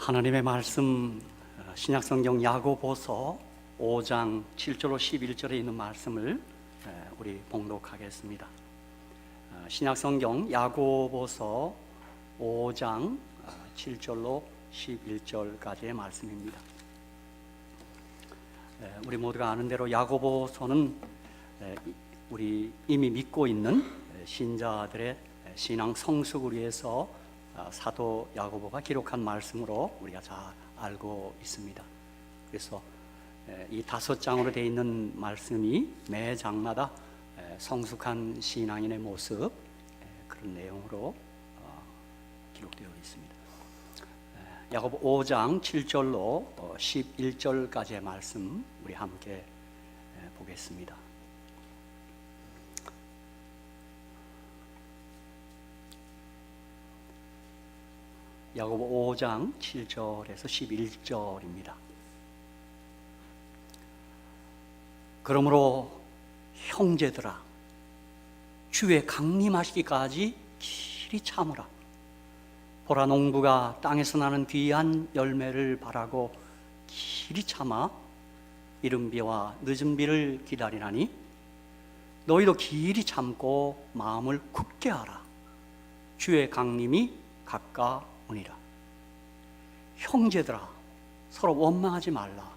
하나님의 말씀 신약성경 야고보서 5장 7절로 11절에 있는 말씀을 우리 봉독하겠습니다. 신약성경 야고보서 5장 7절로 11절까지의 말씀입니다. 우리 모두가 아는 대로 야고보서는 우리 이미 믿고 있는 신자들의 신앙 성숙을 위해서 사도 야고보가 기록한 말씀으로 우리가 잘 알고 있습니다. 그래서 이 5장으로 되어 있는 말씀이 매 장마다 성숙한 신앙인의 모습, 그런 내용으로 기록되어 있습니다. 야고보 5장 7절로 11절까지의 말씀 우리 함께 보겠습니다. 야고보 5장 7절에서 11절입니다. 그러므로 형제들아, 주의 강림하시기까지 길이 참으라. 보라, 농부가 땅에서 나는 귀한 열매를 바라고 길이 참아 이른 비와 늦은 비를 기다리나니 너희도 길이 참고 마음을 굳게 하라. 주의 강림이 가까우니라. 형제들아, 서로 원망하지 말라.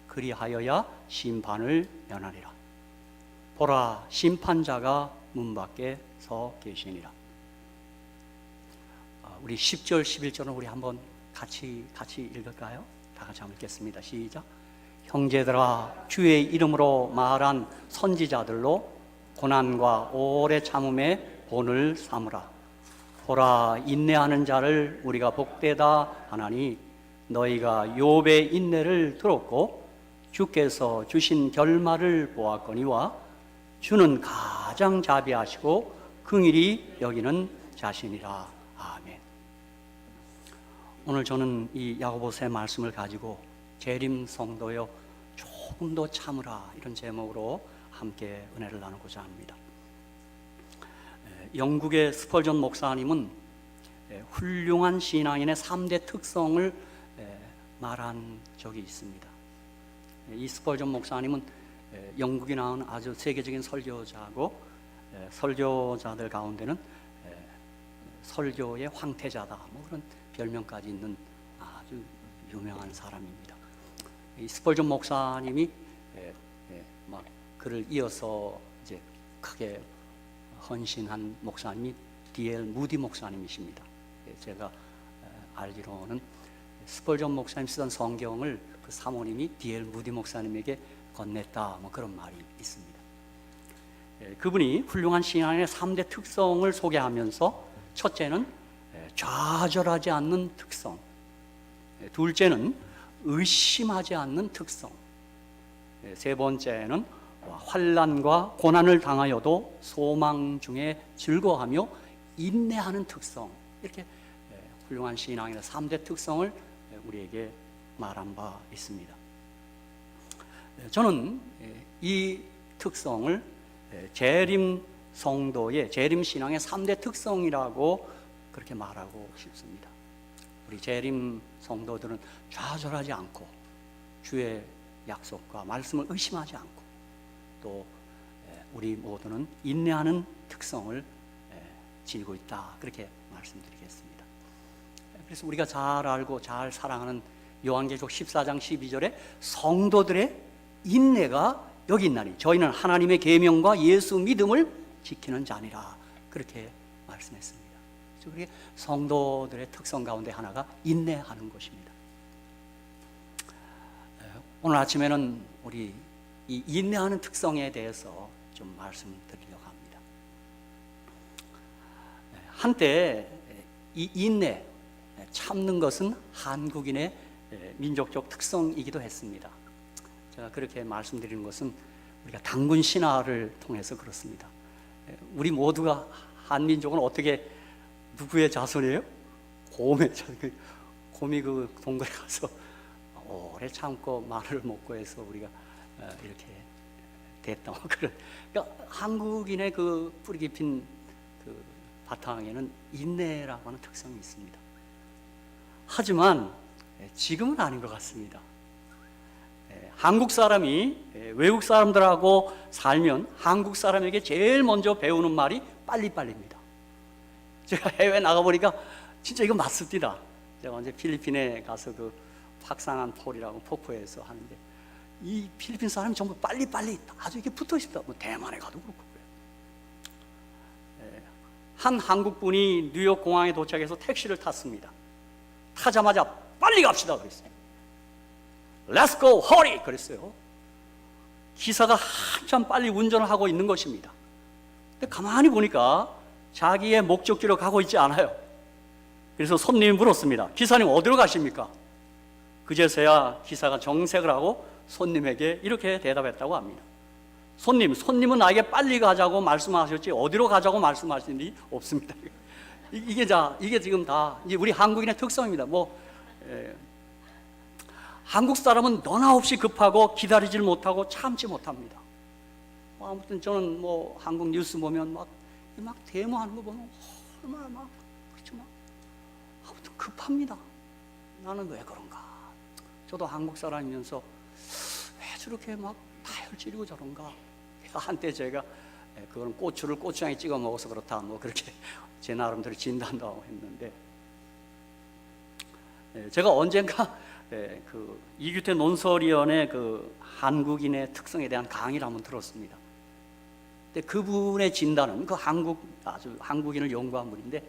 그리하여야 심판을 면하리라. 보라, 심판자가 문 밖에 서 계시니라. 우리 10절 11절은 우리 한번 같이 읽을까요? 다 같이 한번 읽겠습니다. 시작. 형제들아, 주의 이름으로 말한 선지자들로 고난과 오래 참음의 본을 삼으라. 보라, 인내하는 자를 우리가 복되다 하나니 너희가 욥의 인내를 들었고 주께서 주신 결말을 보았거니와 주는 가장 자비하시고 긍휼히 여기는 자신이라. 아멘. 오늘 저는 이 야고보서의 말씀을 가지고 재림 성도여 조금 더 참으라, 이런 제목으로 함께 은혜를 나누고자 합니다. 영국의 스펄전 목사님은 훌륭한 신앙인의 3대 특성을 말한 적이 있습니다. 이 스펄전 목사님은 영국에 나온 아주 세계적인 설교자고, 설교자들 가운데는 설교의 황태자다, 그런 별명까지 있는 아주 유명한 사람입니다. 이 스펄전 목사님이 막 그를 이어서 이제 크게 헌신한 목사님이 D.L. 무디 목사님이십니다. 제가 알기로는 스펄전 목사님 쓰던 성경을 그 사모님이 D.L. 무디 목사님에게 건넸다, 그런 말이 있습니다. 그분이 훌륭한 신앙의 3대 특성을 소개하면서 첫째는 좌절하지 않는 특성, 둘째는 의심하지 않는 특성, 세 번째는 환난과 고난을 당하여도 소망 중에 즐거워하며 인내하는 특성, 이렇게 훌륭한 신앙의 3대 특성을 우리에게 말한 바 있습니다. 저는 이 특성을 재림 성도의, 재림 신앙의 3대 특성이라고 그렇게 말하고 싶습니다. 우리 재림 성도들은 좌절하지 않고 주의 약속과 말씀을 의심하지 않고, 또 우리 모두는 인내하는 특성을 지니고 있다, 그렇게 말씀드리겠습니다. 그래서 우리가 잘 알고 잘 사랑하는 요한계시록 14장 12절에 성도들의 인내가 여기 있나니 저희는 하나님의 계명과 예수 믿음을 지키는 자니라, 그렇게 말씀했습니다. 그래서 우리 성도들의 특성 가운데 하나가 인내하는 것입니다. 오늘 아침에는 우리 이 인내하는 특성에 대해서 좀 말씀드리려고 합니다. 한때 이 인내, 참는 것은 한국인의 민족적 특성이기도 했습니다. 제가 그렇게 말씀드리는 것은 우리가 당군 신화를 통해서 그렇습니다. 우리 모두가, 한민족은 어떻게, 누구의 자손이에요? 곰의 자손. 곰이 그 동굴에 가서 오래 참고 마늘을 먹고 해서 우리가 이렇게 됐다, 그런. 그러니까 한국인의 그 뿌리 깊은 그 바탕에는 인내라고 하는 특성이 있습니다. 하지만 지금은 아닌 것 같습니다. 한국 사람이 외국 사람들하고 살면 한국 사람에게 제일 먼저 배우는 말이 빨리빨리입니다. 제가 해외 나가보니까 진짜 이거 맞습니다. 제가 언제 필리핀에 가서 그 확산한 폴이라고 폭포에서 하는데 이 필리핀 사람이 전부 빨리빨리 아주 이렇게 붙어 있습니다. 뭐 대만에 가도 그렇고 그래요. 한 한국 분이 뉴욕 공항에 도착해서 택시를 탔습니다. 타자마자 빨리 갑시다 그랬어요. Let's go, hurry! 그랬어요. 기사가 한참 빨리 운전을 하고 있는 것입니다. 근데 가만히 보니까 자기의 목적지로 가고 있지 않아요. 그래서 손님이 물었습니다. 기사님 어디로 가십니까? 그제서야 기사가 정색을 하고 손님에게 이렇게 대답했다고 합니다. 손님은 나에게 빨리 가자고 말씀하셨지 어디로 가자고 말씀하신 일이 없습니다. 이게 지금 다 이제 우리 한국인의 특성입니다. 한국 사람은 너나 없이 급하고 기다리질 못하고 참지 못합니다. 아무튼 저는 한국 뉴스 보면 막 데모하는 거 보면 얼마나 그렇죠 아무튼 급합니다. 나는 왜 그런가? 저도 한국 사람이면서 왜 저렇게 다혈질이고 저런가? 한때 제가 그건 고추를 고추장에 찍어 먹어서 그렇다 그렇게 제 나름대로 진단도 하고 했는데 제가 언젠가 그 이규태 논설위원의 그 한국인의 특성에 대한 강의를 한번 들었습니다. 근데 그분의 진단은 아주 한국인을 연구한 분인데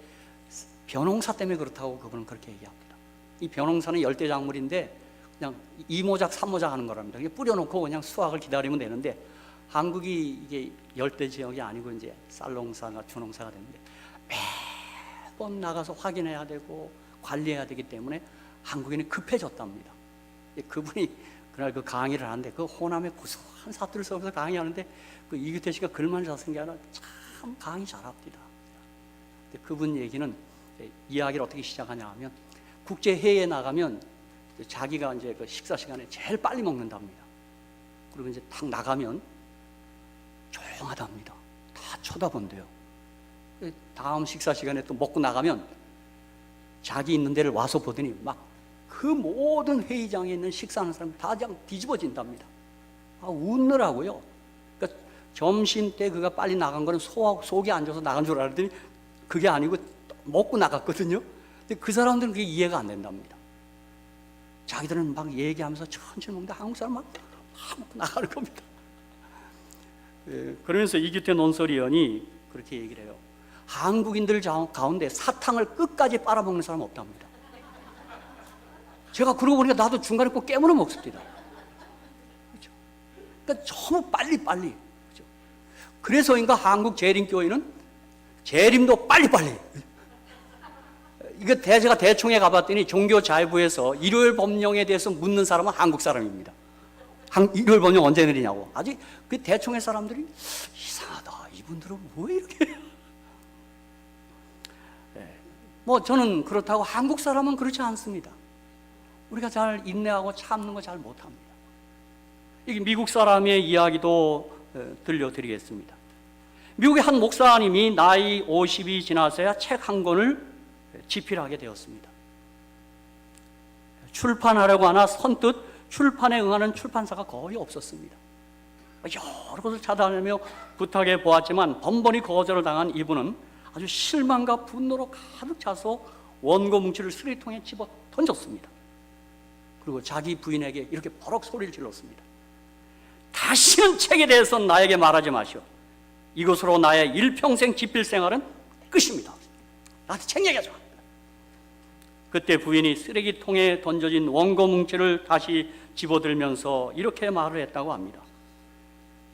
벼농사 때문에 그렇다고 그분은 그렇게 얘기합니다. 이 벼농사는 열대작물인데 그냥 2모작 3모작 하는 거랍니다. 그냥 뿌려놓고 그냥 수확을 기다리면 되는데 한국이 이게 열대 지역이 아니고 이제 쌀농사가 주농사가 되는데 매번 나가서 확인해야 되고 관리해야 되기 때문에 한국인이 급해졌답니다. 그분이 그날 그 강의를 하는데 그 호남의 고소한 사투리를 써서 강의하는데 그 이규태 씨가 글만 잘쓴 게 아니라 참 강의 잘합니다. 근데 그분 얘기는 이야기를 어떻게 시작하냐 하면 국제 회의에 나가면 자기가 이제 그 식사 시간에 제일 빨리 먹는답니다. 그리고 이제 딱 나가면 조용하답니다. 다 쳐다본대요. 다음 식사 시간에 또 먹고 나가면 자기 있는 데를 와서 보더니 그 모든 회의장에 있는 식사하는 사람 다 그냥 뒤집어진답니다. 웃느라고요. 그러니까 점심 때 그가 빨리 나간 거는 속이 안 좋아서 나간 줄 알았더니 그게 아니고 먹고 나갔거든요. 근데 그 사람들은 그게 이해가 안 된답니다. 자기들은 얘기하면서 천천히 먹는데 한국 사람 먹고 나가는 겁니다. 그러면서 이규태 논설위원이 그렇게 얘기를 해요. 한국인들 가운데 사탕을 끝까지 빨아먹는 사람 없답니다. 제가 그러고 보니까 나도 중간에 꼭 깨물어 먹습니다. 그렇죠? 그러니까 너무 빨리빨리. 그렇죠? 그래서인가 한국 재림교회는 재림도 빨리빨리. 제가 대총회 가봤더니 종교자유부에서 일요일 법령에 대해서 묻는 사람은 한국 사람입니다. 일요일 법령 언제 내리냐고. 아직 그 대총회 사람들이 이상하다. 이분들은 왜 이렇게. 저는 그렇다고 한국 사람은 그렇지 않습니다. 우리가 잘 인내하고 참는 거 잘 못합니다. 이게 미국 사람의 이야기도 들려드리겠습니다. 미국의 한 목사님이 나이 50이 지나서야 책 한 권을 집필하게 되었습니다. 출판하려고 하나 선뜻 출판에 응하는 출판사가 거의 없었습니다. 여러 곳을 찾아다니며 부탁해 보았지만 번번이 거절을 당한 이분은 아주 실망과 분노로 가득 차서 원고 뭉치를 쓰레기통에 집어 던졌습니다. 그리고 자기 부인에게 이렇게 버럭 소리를 질렀습니다. 다시는 책에 대해서 나에게 말하지 마시오. 이것으로 나의 일평생 집필 생활은 끝입니다. 나한테 책 얘기하지 마. 그때 부인이 쓰레기통에 던져진 원고 뭉치를 다시 집어들면서 이렇게 말을 했다고 합니다.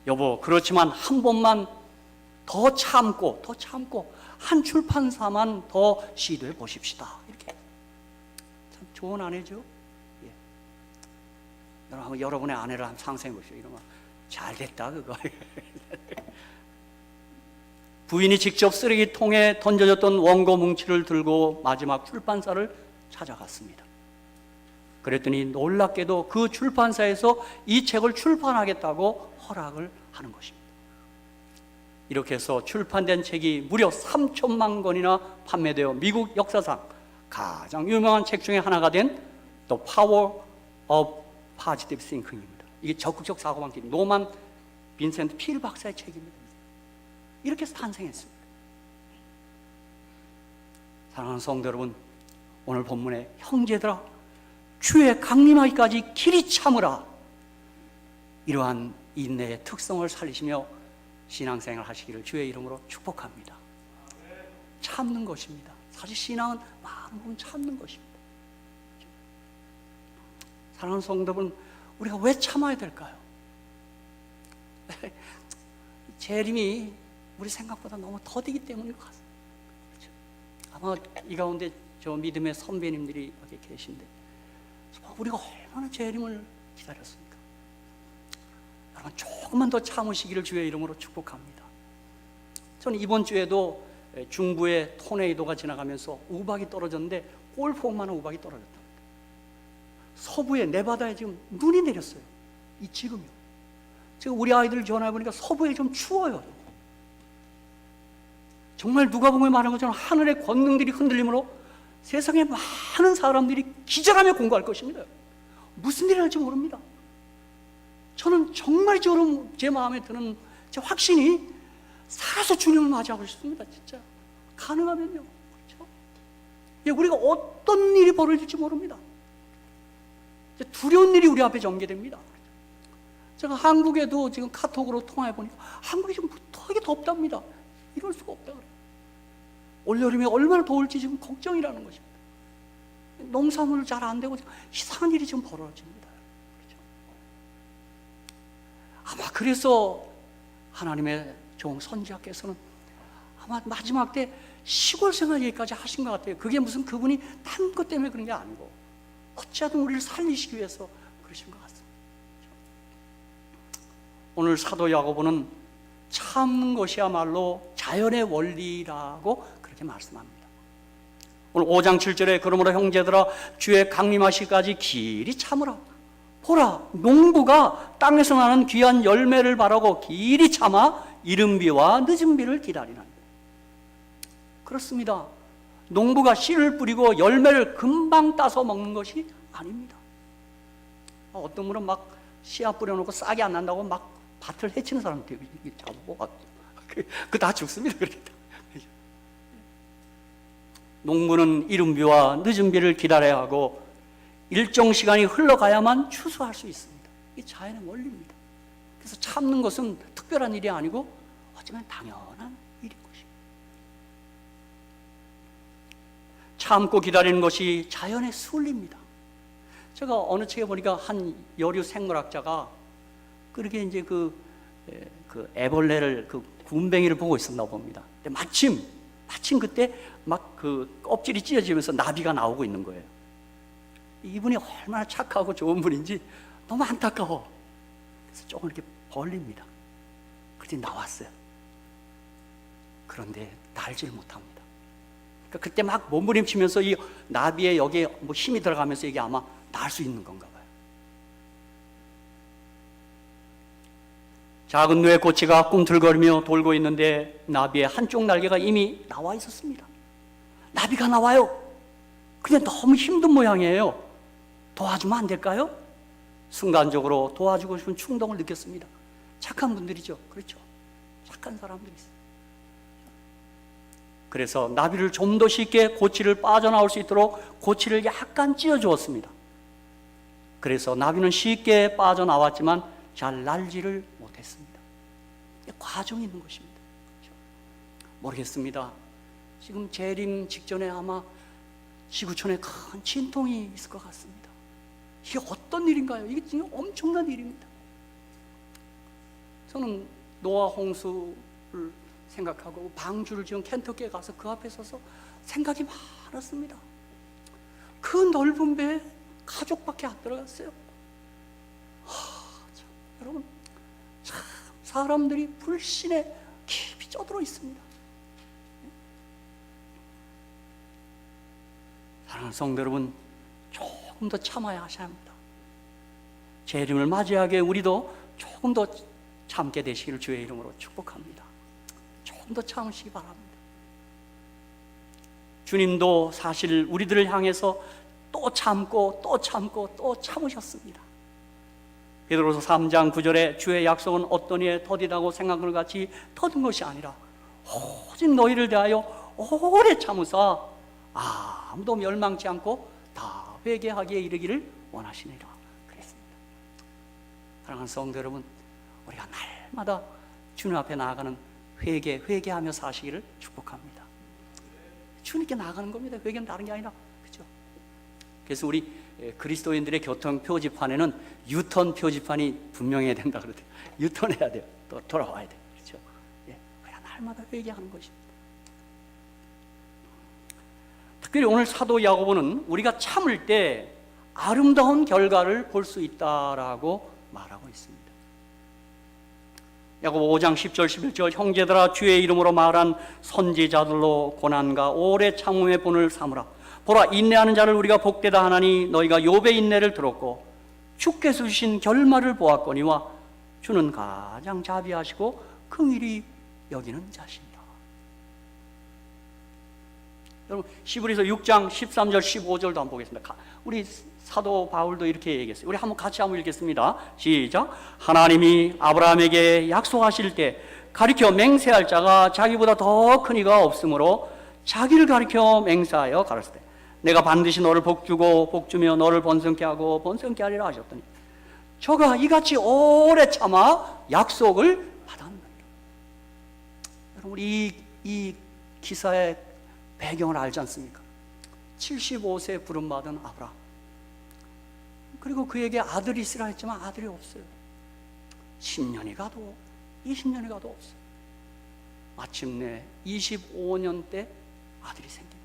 여보, 그렇지만 한 번만 더 참고 한 출판사만 더 시도해 보십시다. 이렇게 참 좋은 아내죠. 여러분의 아내를 한번 상상해 보시오. 이러면 잘 됐다 그거. 부인이 직접 쓰레기통에 던져졌던 원고 뭉치를 들고 마지막 출판사를 찾아갔습니다. 그랬더니 놀랍게도 그 출판사에서 이 책을 출판하겠다고 허락을 하는 것입니다. 이렇게 해서 출판된 책이 무려 3천만 권이나 판매되어 미국 역사상 가장 유명한 책 중에 하나가 된 The Power of Positive Thinking입니다. 이게 적극적 사고방식, 노만 빈센트 필 박사의 책입니다. 이렇게 해서 탄생했습니다. 사랑하는 성도 여러분, 오늘 본문에 형제들아 주의 강림하기까지 길이 참으라, 이러한 인내의 특성을 살리시며 신앙생활 하시기를 주의 이름으로 축복합니다. 참는 것입니다. 사실 신앙은 많은 부분 참는 것입니다. 사랑하는 성도 여러분, 우리가 왜 참아야 될까요? 재림이 우리 생각보다 너무 더디기 때문인 것 같습니다. 그렇죠? 아마 이 가운데 저 믿음의 선배님들이 여기 계신데 우리가 얼마나 재림을 기다렸습니까? 여러분 조금만 더 참으시기를 주의 이름으로 축복합니다. 저는 이번 주에도 중부의 토네이도가 지나가면서 우박이 떨어졌는데 골프공만한 우박이 떨어졌답니다. 서부의 네바다에 지금 눈이 내렸어요. 이 지금요. 지금 우리 아이들 전화해보니까 서부에 좀 추워요. 정말 누가복음에 말한 것처럼 하늘의 권능들이 흔들림으로 세상에 많은 사람들이 기절하며 공부할 것입니다. 무슨 일이 날지 모릅니다. 저는 정말 제 마음에 드는 제 확신이 살아서 주님을 맞이하고 싶습니다. 진짜 가능하면요. 그렇죠? 예, 우리가 어떤 일이 벌어질지 모릅니다. 두려운 일이 우리 앞에 전개됩니다. 제가 한국에도 지금 카톡으로 통화해보니까 한국이 지금 되게 덥답니다. 이럴 수가 없다 그래요. 올여름에 얼마나 더울지 지금 걱정이라는 것입니다. 농사물 잘 안 되고 이상한 일이 지금 벌어집니다. 그렇죠? 아마 그래서 하나님의 종 선지자께서는 아마 마지막 때 시골 생활 얘기까지 하신 것 같아요. 그게 무슨 그분이 딴 것 때문에 그런 게 아니고 어찌하든 우리를 살리시기 위해서 그러신 것 같습니다. 오늘 사도 야고보는 참는 것이야말로 자연의 원리라고 그렇게 말씀합니다. 오늘 5장 7절에 그러므로 형제들아 주의 강림하시기까지 길이 참으라. 보라, 농부가 땅에서 나는 귀한 열매를 바라고 길이 참아 이른 비와 늦은 비를 기다리나니. 그렇습니다. 농부가 씨를 뿌리고 열매를 금방 따서 먹는 것이 아닙니다. 어떤 분은 막 씨앗 뿌려놓고 싹이 안 난다고 막 밭을 해치는 사람들 잡고 그 다 죽습니다. 그렇게. 농부는 이른 비와 늦은 비를 기다려야 하고 일정 시간이 흘러가야만 추수할 수 있습니다. 이게 자연의 원리입니다. 그래서 참는 것은 특별한 일이 아니고 어쩌면 당연한 일인 것입니다. 참고 기다리는 것이 자연의 순리입니다. 제가 어느 책에 보니까 한 여류 생물학자가 그렇게 이제 그 애벌레를 그 군뱅이를 보고 있었나 봅니다. 근데 마침 그때 막 그 껍질이 찢어지면서 나비가 나오고 있는 거예요. 이분이 얼마나 착하고 좋은 분인지 너무 안타까워. 그래서 조금 이렇게 벌립니다. 그때 나왔어요. 그런데 날지를 못합니다. 그러니까 그때 막 몸부림치면서 이 나비의 여기에 뭐 힘이 들어가면서 이게 아마 날 수 있는 건가 봐요. 작은 뇌 고치가 꿈틀거리며 돌고 있는데 나비의 한쪽 날개가 이미 나와 있었습니다. 나비가 나와요. 근데 너무 힘든 모양이에요. 도와주면 안 될까요? 순간적으로 도와주고 싶은 충동을 느꼈습니다. 착한 분들이죠. 그렇죠? 착한 사람들이 있어요. 그래서 나비를 좀 더 쉽게 고치를 빠져나올 수 있도록 고치를 약간 찧어주었습니다. 그래서 나비는 쉽게 빠져나왔지만 잘 날지를 못했습니다. 과정이 있는 것입니다. 그렇죠? 모르겠습니다. 지금 재림 직전에 아마 지구촌에 큰 진통이 있을 것 같습니다. 이게 어떤 일인가요? 이게 지금 엄청난 일입니다. 저는 노아 홍수를 생각하고 방주를 지은 켄터키에 가서 그 앞에 서서 생각이 많았습니다. 그 넓은 배에 가족밖에 안 들어갔어요. 참, 여러분, 참 사람들이 불신에 깊이 쪄들어 있습니다. 사랑하는 성도 여러분, 조금 더 참아야 하셔야 합니다. 재림을 맞이하게 우리도 조금 더 참게 되시기를 주의 이름으로 축복합니다. 조금 더 참으시기 바랍니다. 주님도 사실 우리들을 향해서 또 참고 또 참고 또 참으셨습니다. 베드로서 3장 9절에 주의 약속은 어떤 이에 더디다고 생각을 같이 더딘 것이 아니라 오직 너희를 대하여 오래 참으사 아무도 멸망치 않고 다 회개하기에 이르기를 원하시니라 그랬습니다. 사랑하는 성도 여러분, 우리가 날마다 주님 앞에 나아가는 회개하며 사시기를 축복합니다. 주님께 나아가는 겁니다. 회개는 다른 게 아니라, 그렇죠? 그래서 우리 그리스도인들의 교통 표지판에는 유턴 표지판이 분명해야 된다 그러대요. 유턴해야 돼요. 또 돌아와야 돼요. 그렇죠? 우리가 날마다 회개하는 것입니다. 특별히 오늘 사도 야고보는 우리가 참을 때 아름다운 결과를 볼 수 있다라고 말하고 있습니다. 야고보 5장 10절 11절 형제들아 주의 이름으로 말한 선지자들로 고난과 오래 참음의 본을 삼으라. 보라 인내하는 자를 우리가 복되다 하나니 너희가 욥의 인내를 들었고 주께서 주신 결말을 보았거니와 주는 가장 자비하시고 긍휼히 여기는 자시니라. 여러분 히브리서 6장 13절 15절도 한번 보겠습니다. 우리 사도 바울도 이렇게 얘기했어요. 우리 같이 한번 읽겠습니다. 시작. 하나님이 아브라함에게 약속하실 때 가리켜 맹세할 자가 자기보다 더 큰 이가 없으므로 자기를 가리켜 맹세하여 가르칠 때 내가 반드시 너를 복주고 복주며 너를 번성케 하고 번성케 하리라 하셨더니 저가 이같이 오래 참아 약속을 받았느니라. 여러분 이 기사의 배경을 알지 않습니까? 75세에 부름받은 아브라함, 그리고 그에게 아들이 있으라 했지만 아들이 없어요. 10년이 가도 20년이 가도 없어요. 마침내 25년 때 아들이 생깁니다.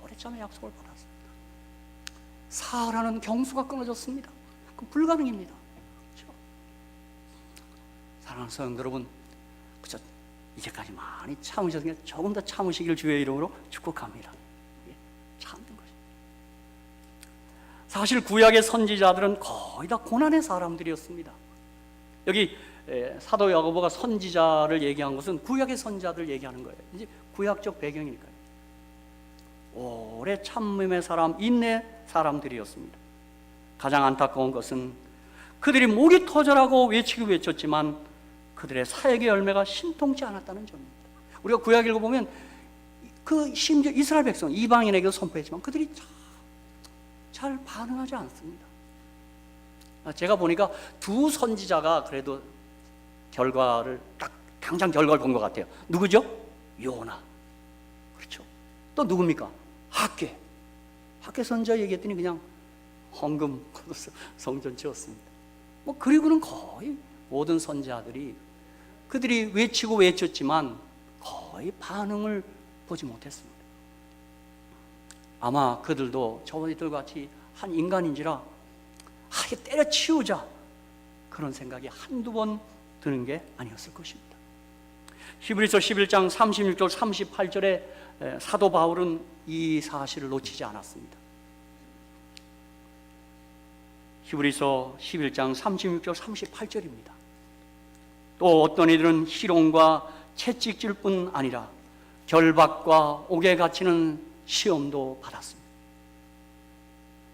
오래 참에 약속을 받았습니다. 사라는 경수가 끊어졌습니다. 그건 불가능입니다. 그렇죠? 사랑하는 성도 여러분, 그저 이제까지 많이 참으셨으니까 조금 더 참으시기를 주의 이름으로 축복합니다. 참는 것입니다. 사실 구약의 선지자들은 거의 다 고난의 사람들이었습니다. 여기 사도 야고보가 선지자를 얘기한 것은 구약의 선지자들을 얘기하는 거예요. 이제 구약적 배경이니까요. 오래 참음의 사람, 인내 사람들이었습니다. 가장 안타까운 것은 그들이 목이 터져라고 외치고 외쳤지만 그들의 사역의 열매가 신통치 않았다는 점입니다. 우리가 구약 읽어보면 심지어 이스라엘 백성 이방인에게도 선포했지만 그들이 잘 반응하지 않습니다. 제가 보니까 두 선지자가 그래도 당장 결과를 본 것 같아요. 누구죠? 요나. 그렇죠. 또 누굽니까? 학개 선지자 얘기했더니 그냥 헌금 걷어서 성전 지었습니다. 그리고는 거의 모든 선지자들이 그들이 외치고 외쳤지만 거의 반응을 보지 못했습니다. 아마 그들도 저희들 같이 한 인간인지라 때려치우자 그런 생각이 한두 번 드는 게 아니었을 것입니다. 히브리서 11장 36절 38절에 사도 바울은 이 사실을 놓치지 않았습니다. 히브리서 11장 36절 38절입니다. 또 어떤 이들은 희롱과 채찍질 뿐 아니라 결박과 옥에 갇히는 시험도 받았습니다.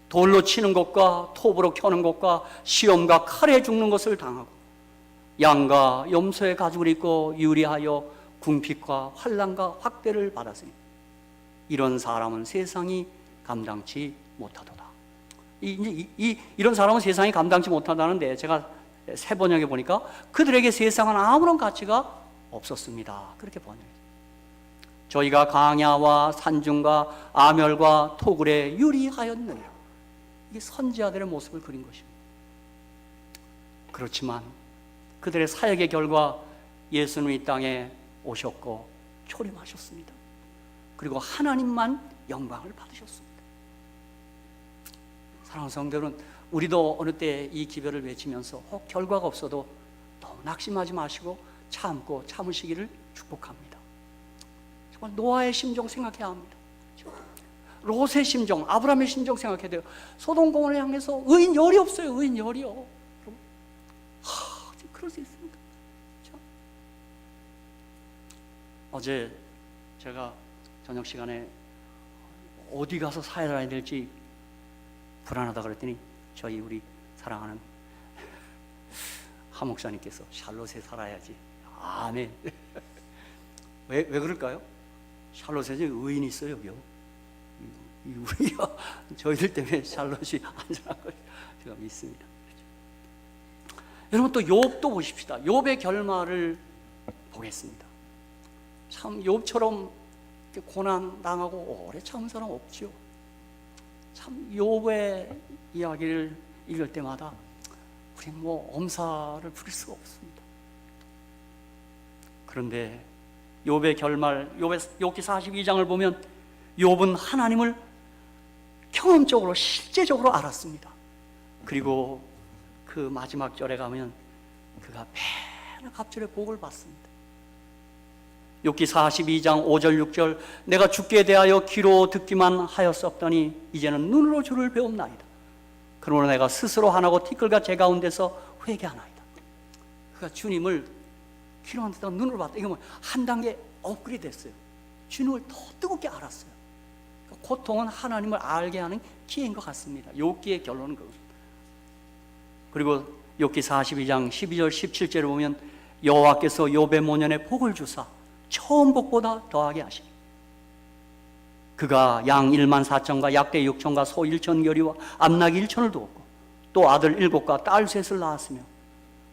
돌로 치는 것과 톱으로 켜는 것과 시험과 칼에 죽는 것을 당하고 양과 염소의 가죽을 입고 유리하여 궁핍과 환난과 학대를 받았으니 이런 사람은 세상이 감당치 못하도다. 이런 사람은 세상이 감당치 못한다는데 제가 새 번역에 보니까 그들에게 세상은 아무런 가치가 없었습니다. 그렇게 번역했어요. 저희가 강야와 산중과 아멸과 토굴에 유리하였느니라. 이게 선지자들의 모습을 그린 것입니다. 그렇지만 그들의 사역의 결과 예수는 이 땅에 오셨고 초림하셨습니다. 그리고 하나님만 영광을 받으셨습니다. 사랑하는 성도들은 우리도 어느 때 이 기별을 외치면서 혹 결과가 없어도 너무 낙심하지 마시고 참고 참으시기를 축복합니다. 정말 노아의 심정 생각해야 합니다. 롯의 심정, 아브라함의 심정 생각해야 돼요. 소돔 고모라를 향해서 의인 열이 없어요. 의인 열이요. 그럴 수 있습니까? 그렇죠? 어제 제가 저녁 시간에 어디 가서 사회를 해야 될지 불안하다 그랬더니 저희 우리 사랑하는 하 목사님께서 샬롯에 살아야지. 아멘. 왜 그럴까요? 샬롯에 의인이 있어요, 여기요. 우리가 저희들 때문에 샬롯이 안전한 걸 제가 믿습니다. 여러분 또 욥도 보십시다. 욥의 결말을 보겠습니다. 참 욥처럼 고난 당하고 오래 참은 사람 없죠. 참 욥의 이야기를 읽을 때마다 우리는 뭐 엄살을 부릴 수가 없습니다. 그런데 욥의 결말, 욥기 42장을 보면 욥은 하나님을 경험적으로 실제적으로 알았습니다. 그리고 그 마지막 절에 가면 그가 매나 갑절의 복을 받습니다. 욥기 42장 5절 6절 내가 주께 대하여 귀로 듣기만 하였었더니 이제는 눈으로 주를 배움나이다. 그러므로 내가 스스로 하나고 티끌과 제 가운데서 회개하나이다. 그가 주님을 귀로만 듣다가 눈으로 봤다. 이거 뭐 한 단계 업그레이드 됐어요. 주님을 더 뜨겁게 알았어요. 그러니까 고통은 하나님을 알게 하는 기회인 것 같습니다. 욥기의 결론은 그겁니다. 그리고 욥기 42장 12절 17절에 보면 여호와께서 욥의 모년에 복을 주사 처음 복보다 더하게 하시니 그가 양 1만 4천과 약대 6천과 소 1천 결이와 암낙이 1천을 두었고 또 아들 7과 딸 3을 낳았으며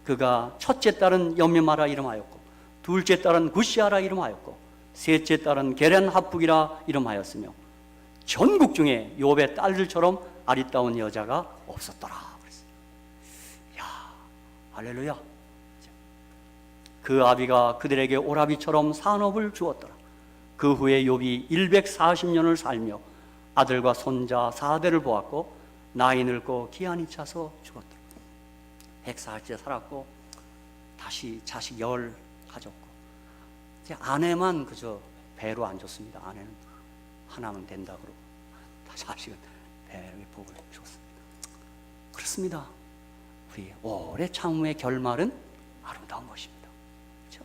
그가 첫째 딸은 염려마라 이름하였고 둘째 딸은 구시아라 이름하였고 셋째 딸은 게렌 합북이라 이름하였으며 전국 중에 욥의 딸들처럼 아리따운 여자가 없었더라. 야, 할렐루야. 그 아비가 그들에게 오라비처럼 산업을 주었더라. 그 후에 욥이 140년을 살며 아들과 손자 4대를 보았고 나이 늙고 기한이 차서 죽었더라. 140세 살았고 다시 자식 10 가졌고 이제 아내만 그저 배로 안 줬습니다. 아내는 하나면 된다 그러고 자식은 배의 복을 줬습니다. 그렇습니다. 우리 오래 참음의 결말은 아름다운 것입니다. 그렇죠?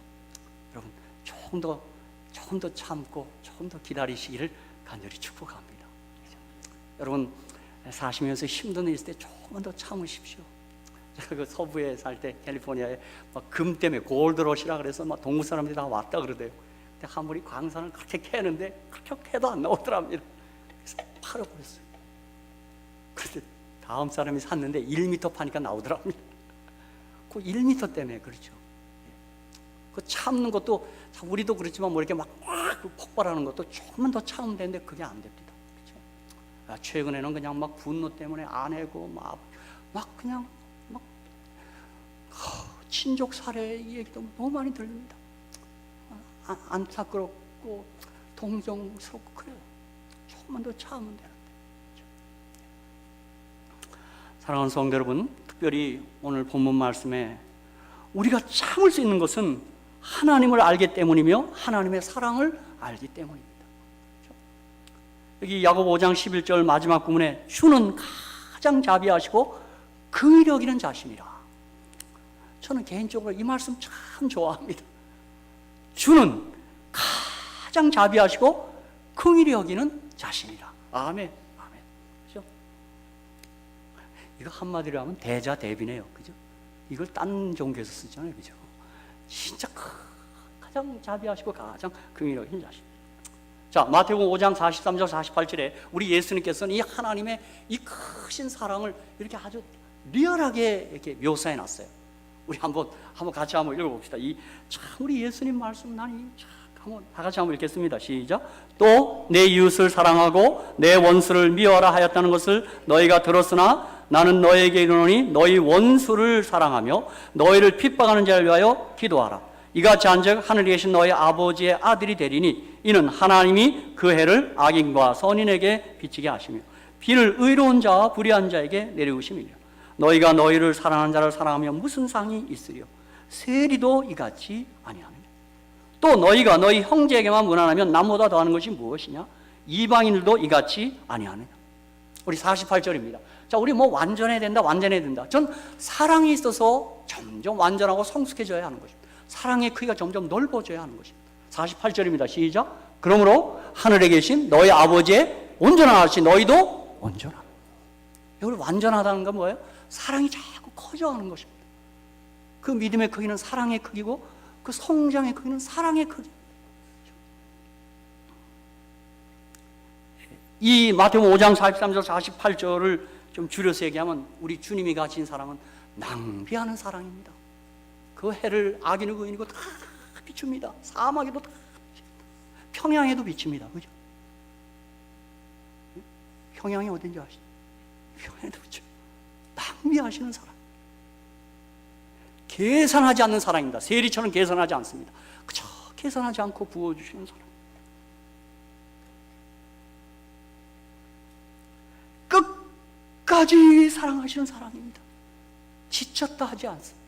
여러분 조금 더 참고 조금 더 기다리시기를 간절히 축복합니다. 그렇죠? 여러분 사시면서 힘든 일 있을 때 조금만 더 참으십시오. 제가 그 서부에 살 때 캘리포니아에 막 금 때문에 골드러시라 그래서 막 동부 사람들이 다 왔다 그러대요. 근데 한 분이 광산을 그렇게 캐는데 그렇게 캐도 안 나오더랍니다. 그래서 팔아버렸어요. 그런데 다음 사람이 샀는데 1m 파니까 나오더랍니다. 그 1m 때문에 그렇죠. 그 참는 것도 우리도 그렇지만 뭐 이렇게 막 폭발하는 것도 조금만 더 참으면 되는데 그게 안 됩니다. 그렇죠? 최근에는 그냥 막 분노 때문에 아내고 막 그냥 막 친족 살해 얘기도 너무 많이 들립니다. 안타깝고 동정스럽고 그래요. 조금만 더 참으면 되는데. 사랑하는 성도 여러분, 특별히 오늘 본문 말씀에 우리가 참을 수 있는 것은 하나님을 알기 때문이며 하나님의 사랑을 알기 때문입니다. 여기 야고보 5장 11절 마지막 부분에 주는 가장 자비하시고 긍휼히 여기는 자심이라. 저는 개인적으로 이 말씀 참 좋아합니다. 주는 가장 자비하시고 긍휼히 여기는 자심이라. 아멘. 아멘. 그죠? 이거 한마디로 하면 대자대비네요. 그죠? 이걸 딴 종교에서 쓰잖아요. 그죠? 진짜 가장 자비하시고 가장 긍휼히 여기는 자심. 자, 마태복음 5장 43절 48절에 우리 예수님께서는 이 하나님의 이 크신 사랑을 이렇게 아주 리얼하게 이렇게 묘사해 놨어요. 우리 한번 같이 한번 읽어봅시다. 참 우리 예수님 말씀 한번 다 같이 한번 읽겠습니다. 시작. 또 내 이웃을 사랑하고 내 원수를 미워하라 하였다는 것을 너희가 들었으나 나는 너희에게 이르노니 너희 원수를 사랑하며 너희를 핍박하는 자를 위하여 기도하라. 이같이 한즉 하늘에 계신 너희 아버지의 아들이 되리니 이는 하나님이 그 해를 악인과 선인에게 비치게 하시며 비를 의로운 자와 불의한 자에게 내리우심이라. 너희가 너희를 사랑하는 자를 사랑하면 무슨 상이 있으리요? 세리도 이같이 아니하느냐. 또 너희가 너희 형제에게만 무난하면 남보다 더하는 것이 무엇이냐? 이방인들도 이같이 아니하느냐. 우리 48절입니다. 자, 우리 뭐 완전해야 된다. 전 사랑이 있어서 점점 완전하고 성숙해져야 하는 것입니다. 사랑의 크기가 점점 넓어져야 하는 것입니다. 48절입니다. 시작. 그러므로 하늘에 계신 너희 아버지의 온전한 아버지 너희도 온전한. 여러분, 완전하다는 건 뭐예요? 사랑이 자꾸 커져가는 것입니다. 그 믿음의 크기는 사랑의 크기고 그 성장의 크기는 사랑의 크기. 이 마태복음 5장 43절 48절을 좀 줄여서 얘기하면 우리 주님이 가진 사랑은 낭비하는 사랑입니다. 그 해를 악인이고 의인이고 다 비춥니다. 사막에도 다 비춥니다. 평양에도 비춥니다. 그죠? 평양이 어딘지 아시죠? 평양에도 비춥니다. 낭비하시는 사랑, 계산하지 않는 사랑입니다. 세리처럼 계산하지 않습니다. 그저 계산하지 않고 부어주시는 사랑, 끝까지 사랑하시는 사랑입니다. 지쳤다 하지 않습니다.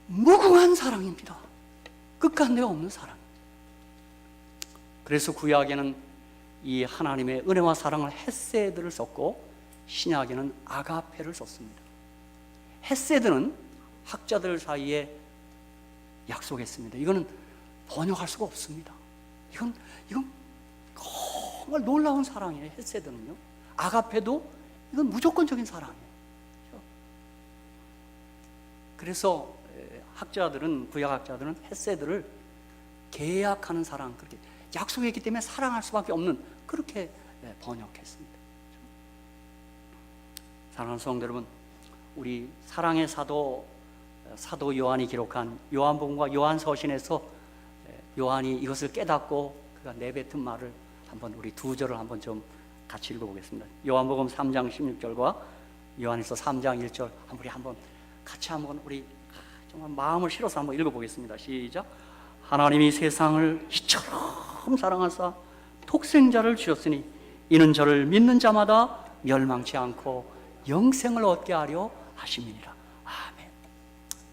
무궁한 사랑입니다. 끝간데가 없는 사랑. 그래서 구약에는 이 하나님의 은혜와 사랑을 헤세드를 썼고 신약에는 아가페를 썼습니다. 헤세드는 학자들 사이에 약속했습니다. 이거는 번역할 수가 없습니다. 이건 정말 놀라운 사랑이에요. 헤세드는요. 아가페도 이건 무조건적인 사랑이에요. 그래서 학자들은, 구약학자들은 헤세드를 계약하는 사랑, 그렇게 약속했기 때문에 사랑할 수밖에 없는, 그렇게 번역했습니다. 사랑하는 성도 여러분, 우리 사랑의 사도 요한이 기록한 요한복음과 요한서신에서 요한이 이것을 깨닫고 그가 내뱉은 말을 한번, 우리 두 절을 한번 좀 같이 읽어보겠습니다. 요한복음 3장 16절과 요한에서 3장 1절 우리 한번 같이 한번 우리 정말 마음을 실어서 한번 읽어보겠습니다. 시작. 하나님이 세상을 이처럼 사랑하사 독생자를 주셨으니 이는 저를 믿는 자마다 멸망치 않고 영생을 얻게 하려 하심이니라. 아멘.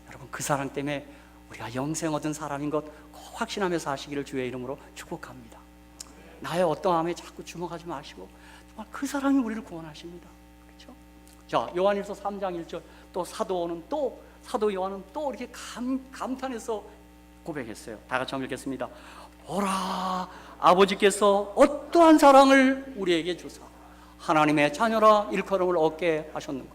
여러분, 그 사랑 때문에 우리가 영생 얻은 사람인 것 꼭 확신하며 사시기를 주의 이름으로 축복합니다. 나의 어떠함에 자꾸 주목하지 마시고 정말 그 사랑이 우리를 구원하십니다. 그렇죠? 자, 요한일서 3장 1절, 또 사도 요한은 또 이렇게 감탄해서 고백했어요. 다 같이 한번 읽겠습니다. 보라, 아버지께서 어떠한 사랑을 우리에게 주사 하나님의 자녀라 일컬음을 얻게 하셨는가.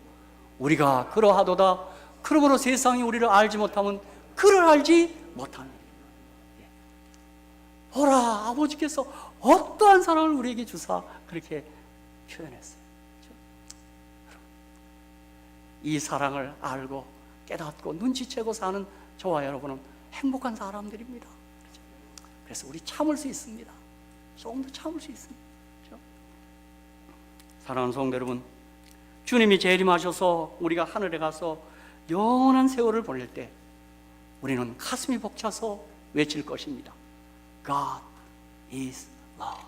우리가 그러하도다. 그러므로 세상이 우리를 알지 못하면 그를 알지 못하는. 보라, 아버지께서 어떠한 사랑을 우리에게 주사, 그렇게 표현했어요. 그렇죠? 이 사랑을 알고 깨닫고 눈치채고 사는 저와 여러분은 행복한 사람들입니다. 그렇죠? 그래서 우리 참을 수 있습니다. 조금 더 참을 수 있습니다. 그렇죠? 사랑하는 성도 여러분, 주님이 재림하셔서 우리가 하늘에 가서 영원한 세월을 보낼 때 우리는 가슴이 벅차서 외칠 것입니다. God is love.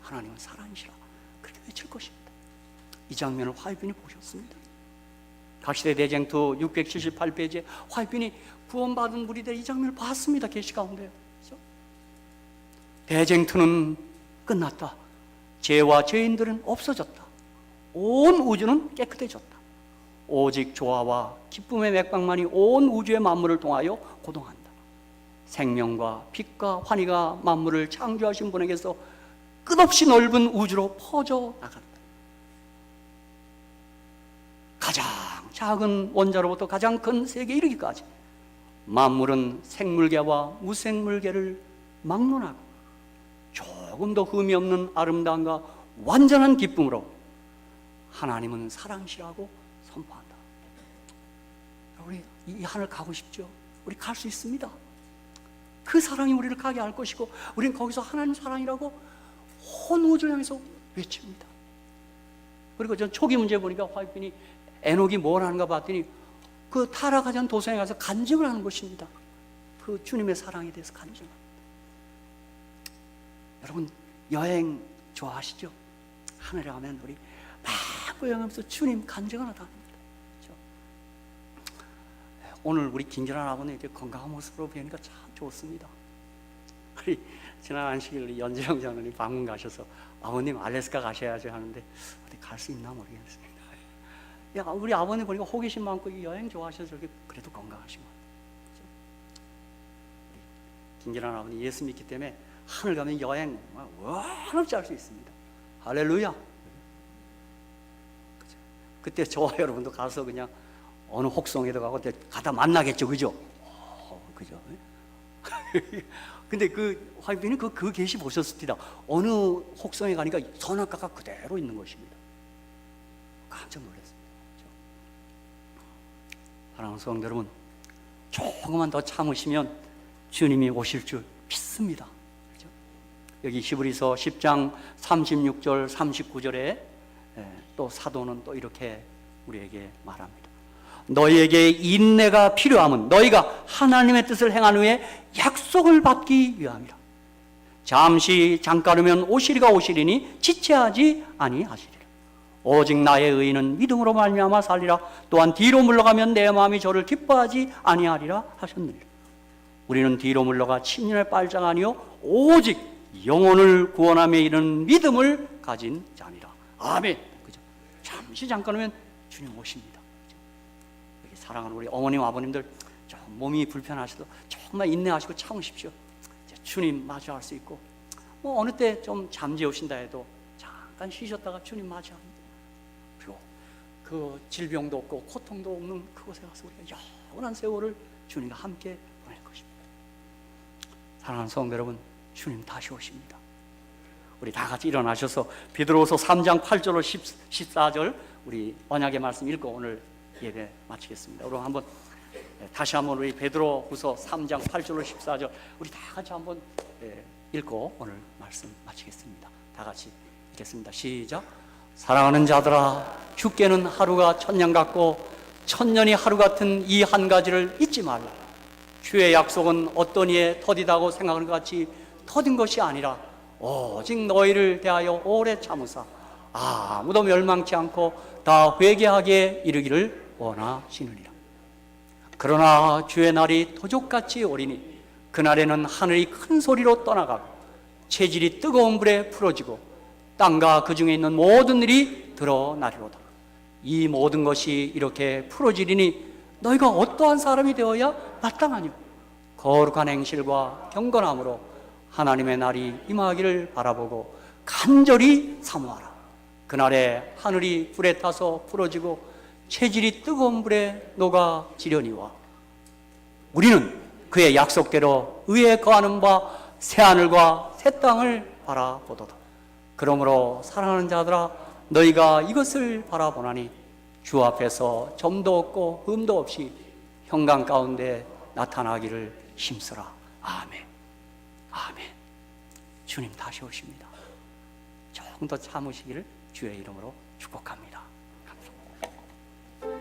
하나님은 사랑이시라. 그렇게 외칠 것입니다. 이 장면을 화이빈이 보셨습니다. 각시대 대쟁투 678페이지에 화이빈이 구원받은 무리들 이 장면을 봤습니다. 계시 가운데. 그렇죠? 대쟁투는 끝났다. 죄와 죄인들은 없어졌다. 온 우주는 깨끗해졌다. 오직 조화와 기쁨의 맥박만이 온 우주의 만물을 통하여 고동한다. 생명과 빛과 환희가 만물을 창조하신 분에게서 끝없이 넓은 우주로 퍼져 나간다. 가장 작은 원자로부터 가장 큰 세계에 이르기까지 만물은 생물계와 무생물계를 막론하고 조금 더 흠이 없는 아름다움과 완전한 기쁨으로 하나님은 사랑이시라고 선포한다. 우리 이 하늘 가고 싶죠? 우리 갈 수 있습니다. 그 사랑이 우리를 가게 할 것이고 우리는 거기서 하나님 사랑이라고 온 우주를 향해서 외칩니다. 그리고 전 초기 문제 보니까 화이빈이 에녹이 뭘 하는가 봤더니 그 타락하지 않은 도성에 가서 간증을 하는 것입니다. 그 주님의 사랑에 대해서 간증합니다. 여러분, 여행 좋아하시죠? 하늘에 가면 우리 막 여행하면서 주님 간증하러 다닙니다. 그렇죠? 오늘 우리 김진환 아버님 이렇게 건강한 모습으로 뵈니까 참 좋습니다. 우리 지난 안식일 우리 연재영 장로님 방문 가셔서 아버님 알래스카 가셔야죠 하는데 어디 갈 수 있나 모르겠습니다. 야, 우리 아버님 보니까 호기심 많고 여행 좋아하셔서 그래도 건강하신 것 같아요. 그렇죠? 김진환 아버님 예수 믿기 때문에 하늘 가면 여행 한없이 할 수 있습니다. 할렐루야. 그때 저와 여러분도 가서 그냥 어느 혹성에도 가고 가다 만나겠죠, 그죠? 그죠? 근데 그 화이트는 그 계시 보셨습니다. 어느 혹성에 가니까 선악과가 그대로 있는 것입니다. 깜짝 놀랐습니다. 사랑하는 성도 여러분, 조금만 더 참으시면 주님이 오실 줄 믿습니다. 그렇죠? 여기 히브리서 10장 36절 39절에 또 사도는 또 이렇게 우리에게 말합니다. 너희에게 인내가 필요함은 너희가 하나님의 뜻을 행한 후에 약속을 받기 위함이라. 잠깐 후면 오시리가 오시리니 지체하지 아니하시리라. 오직 나의 의인은 믿음으로 말미암아 살리라. 또한 뒤로 물러가면 내 마음이 저를 기뻐하지 아니하리라 하셨느니라. 우리는 뒤로 물러가 침륜의 빨자가 아니요 오직 영혼을 구원함에 이르는 믿음을 가진 자니라. 아멘. 그죠? 잠깐 후면 주님 오십니다. 그죠? 여기 사랑하는 우리 어머님 아버님들 좀 몸이 불편하셔도 정말 인내하시고 참으십시오. 주님 마주할 수 있고 뭐 어느 때 좀 잠재우신다 해도 잠깐 쉬셨다가 주님 마주합니다. 그리고 그 질병도 없고 고통도 없는 그곳에 가서 우리가 영원한 세월을 주님과 함께 보낼 것입니다. 사랑하는 성도 여러분, 주님 다시 오십니다. 우리 다 같이 일어나셔서 베드로후서 3장 8절로 14절 우리 언약의 말씀 읽고 오늘 예배 마치겠습니다. 그럼 한번 다시 한번 우리 베드로후서 3장 8절로 14절 우리 다 같이 한번 읽고 오늘 말씀 마치겠습니다. 다 같이 읽겠습니다. 시작. 사랑하는 자들아, 주께는 하루가 천년 같고 천년이 하루 같은 이 한 가지를 잊지 말라. 주의 약속은 어떤 이에 더디다고 생각하는 것 같이 더딘 것이 아니라 오직 너희를 대하여 오래 참으사 아무도 멸망치 않고 다 회개하게 이르기를 원하시느니라. 그러나 주의 날이 도적같이 오리니 그날에는 하늘이 큰 소리로 떠나가고 체질이 뜨거운 불에 풀어지고 땅과 그 중에 있는 모든 일이 드러나리로다. 이 모든 것이 이렇게 풀어지리니 너희가 어떠한 사람이 되어야 마땅하뇨? 거룩한 행실과 경건함으로 하나님의 날이 임하기를 바라보고 간절히 사모하라. 그날에 하늘이 불에 타서 풀어지고 체질이 뜨거운 불에 녹아지려니와 우리는 그의 약속대로 의에 거하는 바 새하늘과 새 땅을 바라보도다. 그러므로 사랑하는 자들아, 너희가 이것을 바라보나니 주 앞에서 점도 없고 흠도 없이 형강 가운데 나타나기를 힘쓰라. 아멘. 아멘. 주님 다시 오십니다. 조금 더 참으시기를 주의 이름으로 축복합니다. 감사합니다.